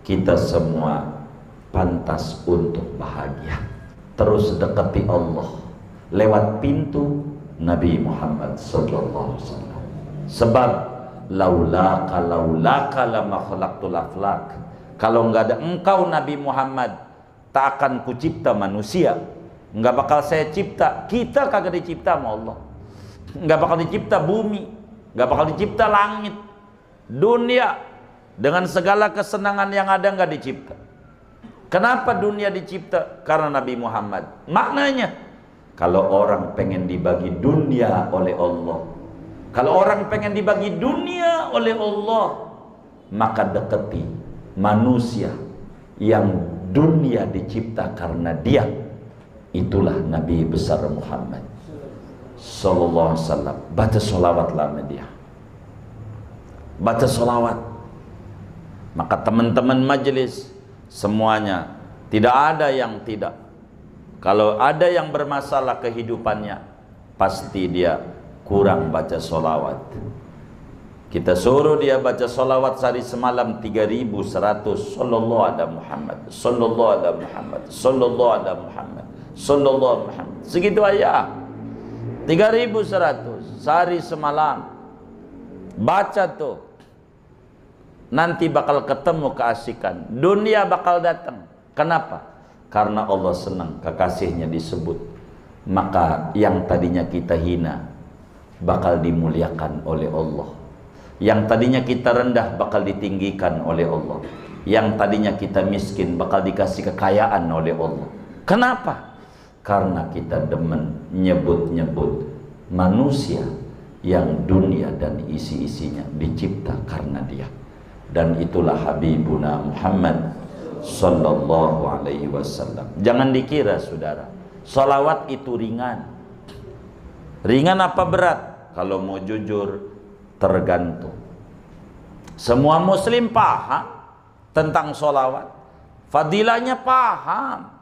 kita semua pantas untuk bahagia. Terus dekati Allah lewat pintu Nabi Muhammad sallallahu alaihi wasallam. Sebab laulaka lama khalaqtul aflak. Kalau enggak ada engkau Nabi Muhammad, tak akan kucipta manusia. Enggak bakal saya cipta. Kita kagak dicipta sama Allah. Enggak bakal dicipta bumi, enggak bakal dicipta langit. Dunia dengan segala kesenangan yang ada enggak dicipta. Kenapa dunia dicipta? Karena Nabi Muhammad. Maknanya, kalau orang pengen dibagi dunia oleh Allah, kalau orang pengen dibagi dunia oleh Allah, maka deketi manusia yang dunia dicipta karena dia. Itulah Nabi besar Muhammad sallallahu alaihi wasallam. Baca sholawatlah sama dia, baca sholawat. Maka teman-teman majelis semuanya, tidak ada yang tidak. Kalau ada yang bermasalah kehidupannya, pasti dia kurang baca sholawat. Kita suruh dia baca sholawat sehari semalam 3100. Sallallahu ala Muhammad, sallallahu ala Muhammad, sallallahu ala Muhammad, sallallahu ala Muhammad. Segitu aja, 3100 sehari semalam. Baca tuh, nanti bakal ketemu keasikan. Dunia bakal datang. Kenapa? Karena Allah senang kekasihnya disebut. Maka yang tadinya kita hina bakal dimuliakan oleh Allah. Yang tadinya kita rendah bakal ditinggikan oleh Allah. Yang tadinya kita miskin bakal dikasih kekayaan oleh Allah. Kenapa? Karena kita demen nyebut-nyebut manusia yang dunia dan isi-isinya dicipta karena dia. Dan itulah Habibuna Muhammad sallallahu alaihi wasallam. Jangan dikira saudara, salawat itu ringan. Ringan apa berat? Kalau mau jujur, tergantung. Semua muslim paham tentang salawat, fadilahnya paham.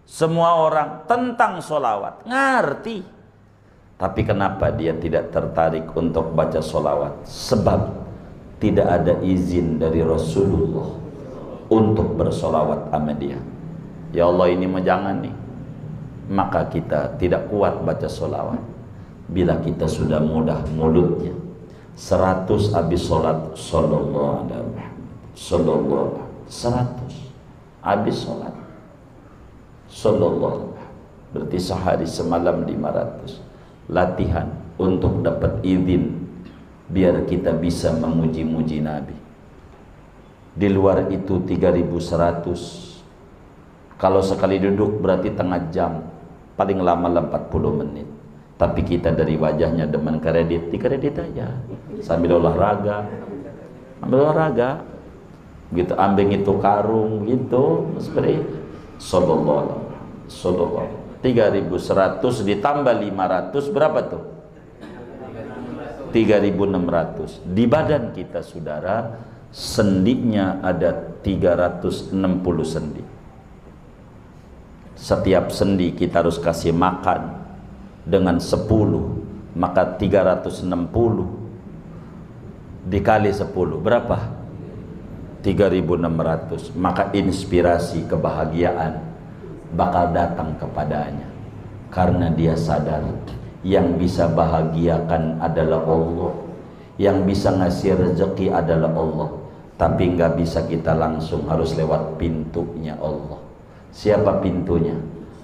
Semua orang tentang salawat ngerti. Tapi kenapa dia tidak tertarik untuk baca salawat? Sebab tidak ada izin dari Rasulullah untuk bersolawat sama dia. Ya Allah, ini mah jangan nih. Maka kita tidak kuat baca solawat. Bila kita sudah mudah mulutnya 100 habis solat sallallahu alaihi wasallam, sallallahu 100 habis solat sallallahu, berarti sehari semalam 500. Latihan untuk dapat izin biar kita bisa memuji-muji Nabi. Di luar itu 3100. Kalau sekali duduk berarti tengah jam, paling lama 40 menit. Tapi kita dari wajahnya demen kredit, dikredit aja sambil olahraga. Ambil olahraga gitu, ambeng itu karung gitu, seperti sallallahu 3100 ditambah 500 berapa tuh? 3600. Di badan kita saudara, sendinya ada 360 sendi. Setiap sendi kita harus kasih makan dengan 10, maka 360 dikali 10 berapa? 3600. Maka inspirasi kebahagiaan bakal datang kepadanya, karena dia sadar yang bisa bahagiakan adalah Allah, yang bisa ngasih rezeki adalah Allah. Tapi nggak bisa kita langsung, harus lewat pintunya Allah. Siapa pintunya?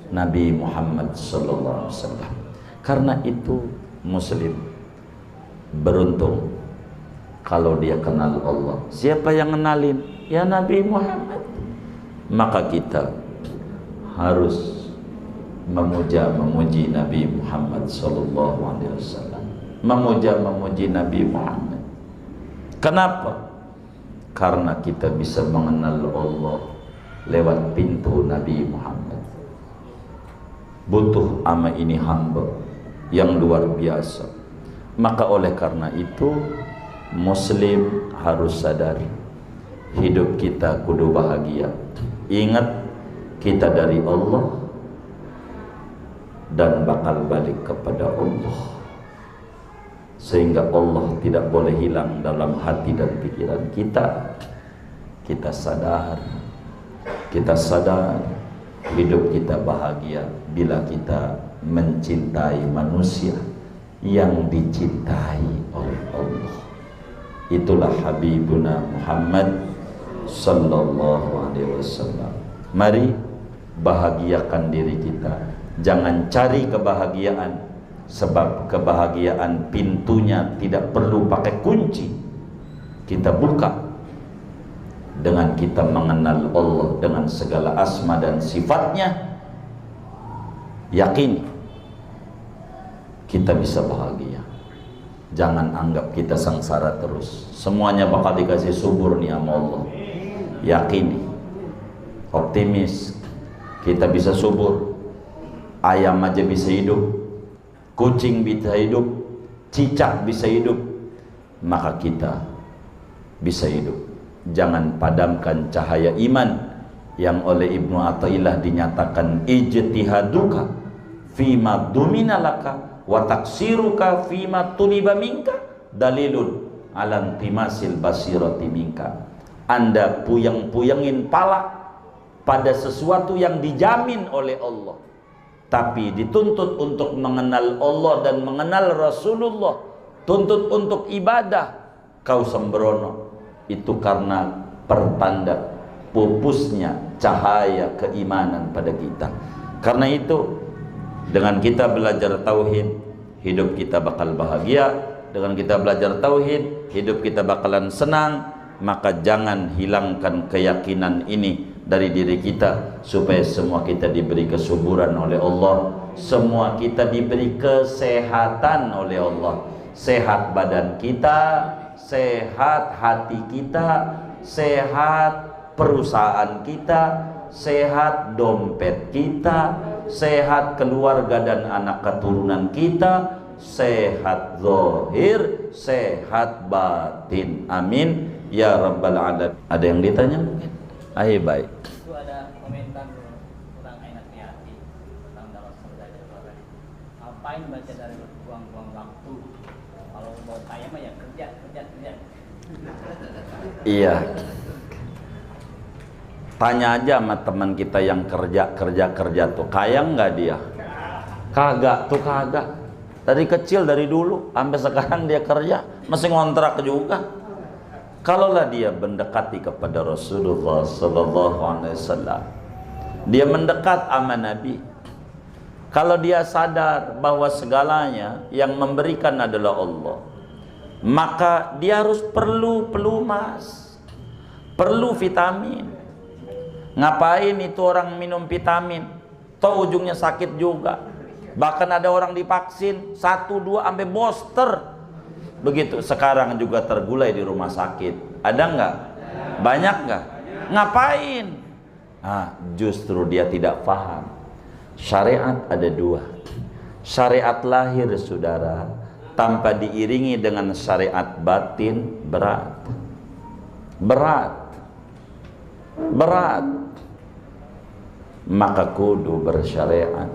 Nabi Muhammad sallallahu alaihi wasallam. Karena itu muslim beruntung kalau dia kenal Allah. Siapa yang kenalin? Ya Nabi Muhammad. Maka kita harus memuji Nabi Muhammad sallallahu alaihi wasallam. Memuji Nabi Muhammad. Kenapa? Karena kita bisa mengenal Allah lewat pintu Nabi Muhammad. Butuh ama ini hamba yang luar biasa. Maka oleh karena itu muslim harus sadar hidup kita kudu bahagia. Ingat kita dari Allah dan bakal balik kepada Allah, sehingga Allah tidak boleh hilang dalam hati dan pikiran kita. kita sadar hidup kita bahagia bila kita mencintai manusia yang dicintai oleh Allah. Itulah Habibuna Muhammad sallallahu alaihi wasallam. Mari bahagiakan diri kita. Jangan cari kebahagiaan, sebab kebahagiaan pintunya tidak perlu pakai kunci. Kita buka dengan kita mengenal Allah dengan segala asma dan sifatnya. Yakini kita bisa bahagia. Jangan anggap kita sengsara terus. Semuanya bakal dikasih subur nih sama Allah. Yakini, optimis, kita bisa subur. Ayam aja bisa hidup, kucing bisa hidup, cicak bisa hidup, maka kita bisa hidup. Jangan padamkan cahaya iman yang oleh Ibnu Athaillah dinyatakan ijtihaduka fima dumina laka wa taksiruka fima tuliba minka dalilun ala timasil basirati minka. Anda puyeng-puyengin pala pada sesuatu yang dijamin oleh Allah, tapi dituntut untuk mengenal Allah dan mengenal Rasulullah, tuntut untuk ibadah, kau sembrono. Itu karena pertanda pupusnya cahaya keimanan pada kita. Karena itu, dengan kita belajar tauhid, hidup kita bakal bahagia. Dengan kita belajar tauhid, hidup kita bakalan senang. Maka jangan hilangkan keyakinan ini dari diri kita, supaya semua kita diberi kesuburan oleh Allah, semua kita diberi kesehatan oleh Allah. Sehat badan kita, sehat hati kita, sehat perusahaan kita, sehat dompet kita, sehat keluarga dan anak keturunan kita, sehat zahir, sehat batin. Amin ya rabbal alamin. Ada yang ditanya mungkin? Ayo baik. Itu ada komentar kurang enak di hati tentang dalam belajar Quran. Ngapain baca dari buang-buang waktu? Kalau mau kaya mah ya kerja. Iya. Tanya aja sama teman kita yang kerja tuh, kaya nggak dia? Kagak tuh, kagak. Dari kecil, dari dulu sampai sekarang dia kerja masih ngontrak juga. Kalaulah dia mendekati kepada Rasulullah sallallahu alaihi wasallam, dia mendekat sama Nabi. Kalau dia sadar bahwa segalanya yang memberikan adalah Allah, maka dia harus perlu pelumas, perlu vitamin. Ngapain itu orang minum vitamin? Toh ujungnya sakit juga. Bahkan ada orang divaksin 1, 2 sampai booster. Begitu. Sekarang juga tergulai di rumah sakit. Ada nggak? Banyak nggak? Ngapain? Justru dia tidak paham. Syariat ada 2. Syariat lahir, saudara, tanpa diiringi dengan syariat batin, berat. Maka kudu bersyariat.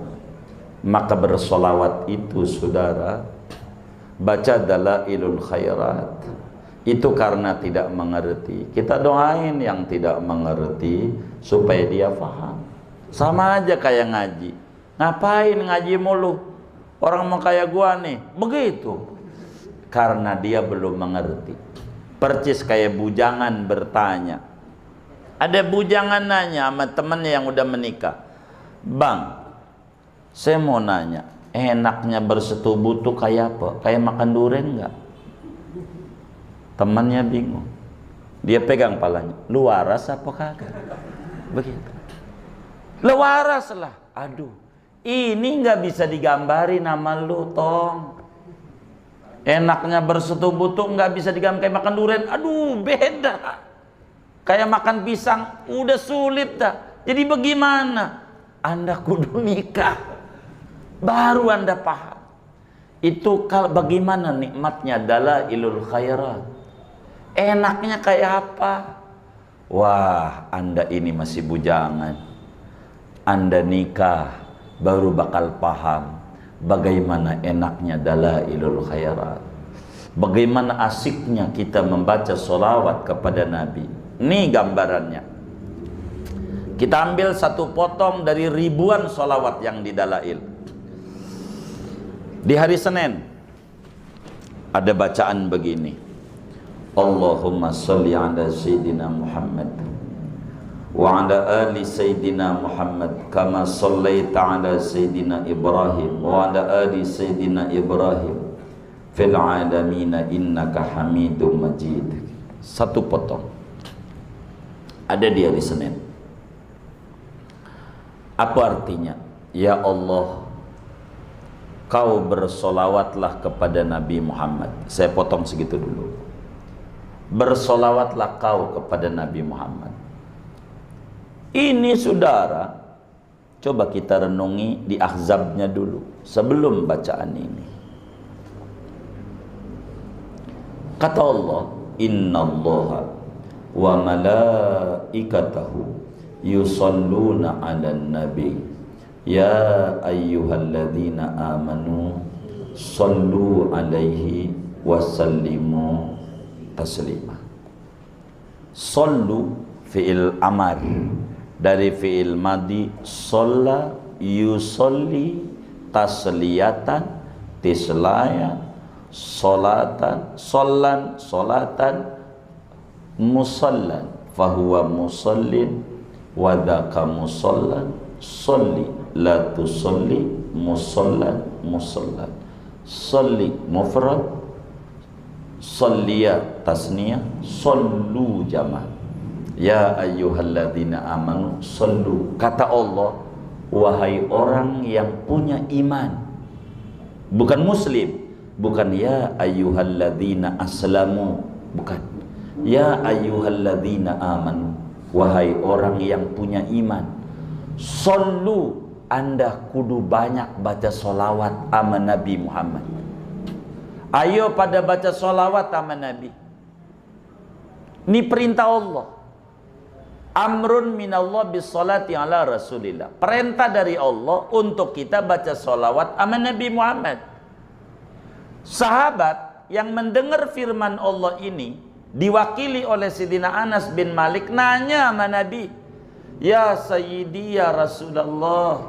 Maka bersolawat itu, saudara, baca dalailul khairat, itu karena tidak mengerti. Kita doain yang tidak mengerti supaya dia paham. Sama aja kayak ngaji. Ngapain ngaji mulu? Orang mau kayak gua nih, begitu. Karena dia belum mengerti. Percis kayak bujangan bertanya. Ada bujangan nanya sama temennya yang udah menikah, "Bang, saya mau nanya, enaknya bersetubuh tuh kayak apa? Kayak makan durian enggak?" Temannya bingung. Dia pegang palanya. "Lu waras apa kagak?" Begitu. "Lu waras lah." Aduh, ini nggak bisa digambarin nama lu, Tong. Enaknya bersetubuh tuh nggak bisa digambar kayak makan durian. Aduh, beda. Kayak makan pisang, udah sulit dah. Jadi bagaimana? Anda kudu nikah, baru Anda paham. Itu bagaimana nikmatnya dalailul khairat. Enaknya kayak apa? Wah, Anda ini masih bujangan. Anda nikah, baru bakal paham bagaimana enaknya dalailul khairat. Bagaimana asiknya kita membaca sholawat kepada Nabi. Ini gambarannya. Kita ambil satu potong dari ribuan sholawat yang di Dalail. Di hari Senin ada bacaan begini: Allahumma sholli ala Sayyidina Muhammad wa ala ali Sayyidina Muhammad kama shallaita ala Sayyidina Ibrahim wa ala ali Sayyidina Ibrahim fil alamina innaka Hamidum Majid. Satu potong ada di hari Senin. Apa artinya? Ya Allah, kau bersolawatlah kepada Nabi Muhammad. Saya potong segitu dulu. Bersolawatlah kau kepada Nabi Muhammad. Ini saudara, coba kita renungi di Ahzabnya dulu sebelum bacaan ini. Kata Allah, innallaha wa malaikatahu yusalluna 'alan nabi ya ayyuhalladzina amanu sallu 'alaihi wasallimu taslima. Sallu fi'il amar dari fi'il madi shalla yusalli tasliyatan tislaya salatan sallan salatan musallan fahuwa musallin wadaka musallan salli la tusalli musallan musallan salli mufrad salliya tasniyah sallu jama'. Ya ayyuhalladzina amanu sallu. Kata Allah, wahai orang yang punya iman, bukan muslim, bukan ya ayyuhalladzina aslamu, bukan ya ayyuhalladzina amanu, wahai orang yang punya iman. Sallu, Anda kudu banyak baca solawat sama Nabi Muhammad. Ayo pada baca solawat sama Nabi. Ini perintah Allah. Amrun minallah bisolati ala rasulillah. Perintah dari Allah untuk kita baca solawat sama Nabi Muhammad. Sahabat yang mendengar firman Allah ini diwakili oleh Sayyidina Anas bin Malik nanya sama Nabi, ya Sayyidi ya Rasulullah,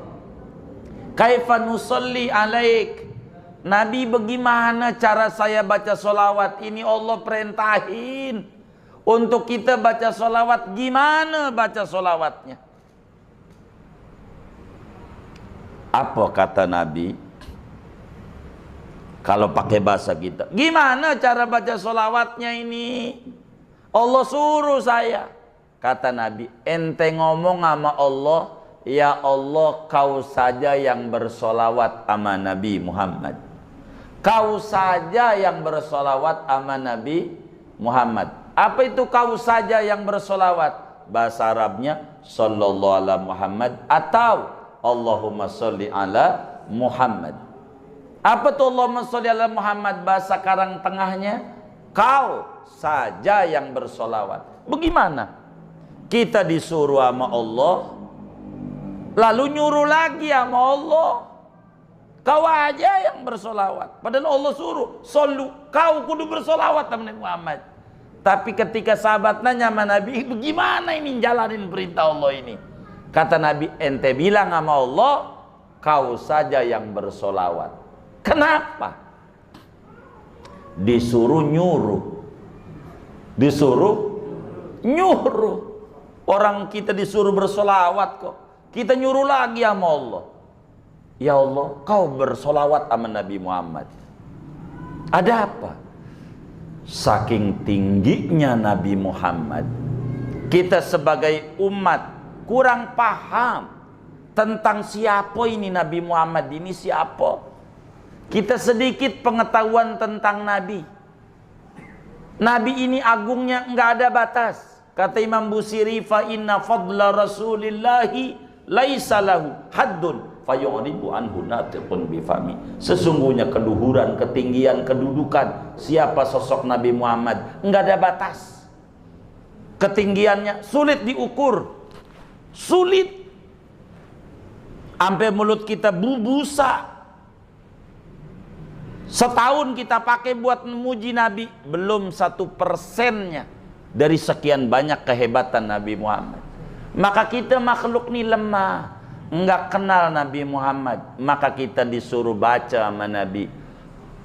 kaifa nusalli alaik? Nabi, bagaimana cara saya baca solawat ini? Allah perintahin untuk kita baca solawat. Gimana baca solawatnya? Apa kata Nabi? Kalau pakai bahasa kita, gimana cara baca solawatnya ini? Allah suruh saya. Kata Nabi, ente ngomong sama Allah, ya Allah, kau saja yang bersolawat sama Nabi Muhammad. Kau saja yang bersolawat sama Nabi Muhammad. Apa itu kau saja yang bersolawat? Bahasa Arabnya sallallahu ala Muhammad atau Allahumma sholli ala Muhammad. Apa tuh Allahumma sholli ala Muhammad? Bahasa Karang Tengahnya, kau saja yang bersolawat. Bagaimana? Kita disuruh sama Allah, lalu nyuruh lagi sama Allah, kau aja yang bersolawat. Padahal Allah suruh, solu, kau kudu bersolawat sama Nabi Muhammad. Tapi ketika sahabat nanya sama Nabi, bagaimana ini jalanin perintah Allah ini? Kata Nabi, ente bilang sama Allah, kau saja yang bersolawat. Kenapa? Disuruh nyuruh. Disuruh nyuruh. Orang kita disuruh bersolawat kok. Kita nyuruh lagi sama Allah. Ya Allah, kau bersolawat sama Nabi Muhammad. Ada apa? Saking tingginya Nabi Muhammad, kita sebagai umat kurang paham tentang siapa ini Nabi Muhammad ini siapa. Kita sedikit pengetahuan tentang Nabi. Nabi ini agungnya enggak ada batas. Kata Imam Busiri, fa inna fadla rasulillahi laisa lahu haddun fayu'ribu anhu natiqun bifami. Sesungguhnya keluhuran, ketinggian, kedudukan siapa sosok Nabi Muhammad enggak ada batas. Ketinggiannya sulit diukur. Sulit. Sampai mulut kita bubusa. Setahun kita pakai buat memuji Nabi, belum 1%-nya. dari sekian banyak kehebatan Nabi Muhammad. Maka kita makhluk ini lemah, enggak kenal Nabi Muhammad, maka kita disuruh baca sama Nabi,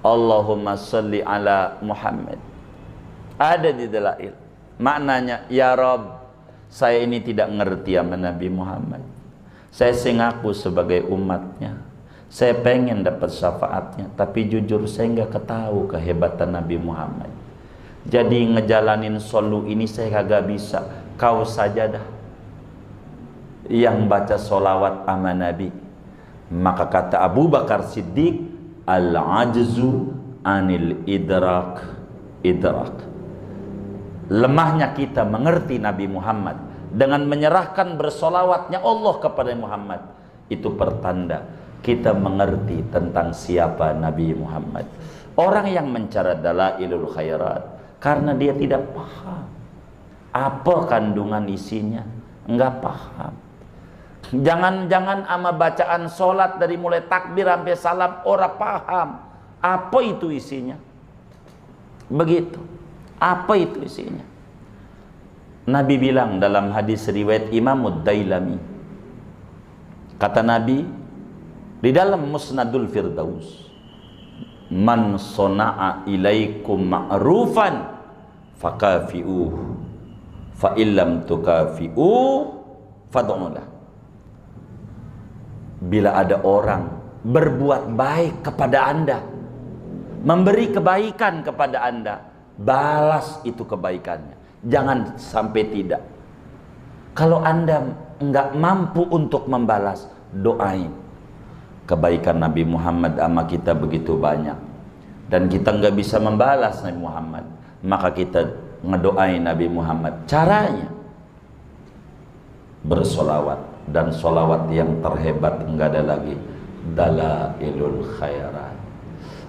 Allahumma salli ala Muhammad. Ada di dalail. Maknanya, ya Rabb, saya ini tidak ngerti sama Nabi Muhammad. Saya ngaku sebagai umatnya. Saya pengen dapat syafaatnya, tapi jujur saya nggak ketahu kehebatan Nabi Muhammad. Jadi ngejalanin solu ini saya kagak bisa. Kau saja dah yang baca solawat sama Nabi. Maka kata Abu Bakar Siddiq, al-ajzu anil idrak. Lemahnya kita mengerti Nabi Muhammad dengan menyerahkan bersolawatnya Allah kepada Muhammad, itu pertanda kita mengerti tentang siapa Nabi Muhammad. Orang yang mencari dalailul khairat karena dia tidak paham apa kandungan isinya, enggak paham. Jangan-jangan ama bacaan solat dari mulai takbir sampai salam orang paham apa itu isinya. Begitu. Apa itu isinya? Nabi bilang dalam hadis riwayat Imam Ad-Dailami, kata Nabi di dalam Musnadul Firdaus, man sona'a ilaikum ma'rufan fakafi'uh fa illam tukafi'uh fad'ulah. Bila ada orang berbuat baik kepada Anda, memberi kebaikan kepada Anda, balas itu kebaikannya. Jangan sampai tidak. Kalau Anda enggak mampu untuk membalas, doain. Kebaikan Nabi Muhammad sama kita begitu banyak, dan kita enggak bisa membalas Nabi Muhammad, maka kita ngedoain Nabi Muhammad. Caranya bersolawat, dan solawat yang terhebat enggak ada lagi, dalailul khairat.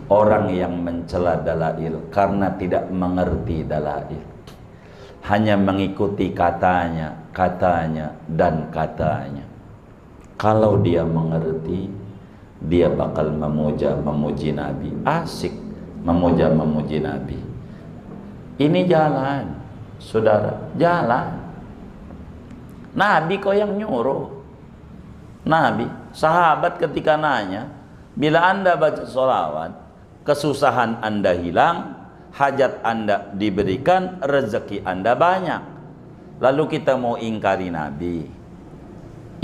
Orang yang mencela dalail karena tidak mengerti dalail, hanya mengikuti katanya, dan katanya. Kalau dia mengerti, dia bakal memuji Nabi. Asik memuji Nabi. Ini jalan, saudara, jalan. Nabi kok yang nyuruh. Nabi, sahabat ketika nanya, bila Anda baca sholawat, kesusahan Anda hilang, hajat Anda diberikan, rezeki Anda banyak. Lalu kita mau ingkari Nabi.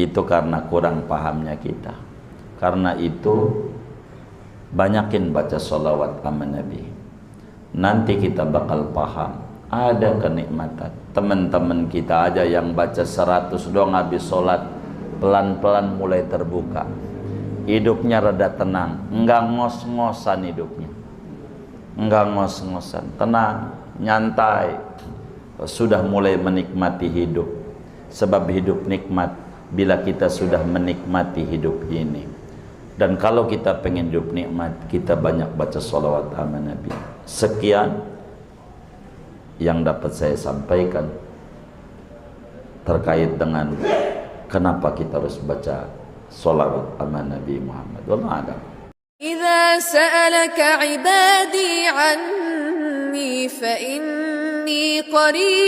Itu karena kurang pahamnya kita. Karena itu banyakin baca sholawat sama Nabi. Nanti kita bakal paham ada kenikmatan. Teman-teman kita aja yang baca 100 doang habis sholat, pelan-pelan mulai terbuka. Hidupnya rada tenang, enggak ngos-ngosan hidupnya. Enggak ngos-ngosan, tenang, nyantai. Sudah mulai menikmati hidup. Sebab hidup nikmat bila kita sudah menikmati hidup ini. Dan kalau kita pengen hidup nikmat, kita banyak baca sholawat sama Nabi. Sekian yang dapat saya sampaikan terkait dengan kenapa kita harus baca sholawat sama Nabi Muhammad. Wallahu a'lam. إذا سألك عبادي عني فإني قريب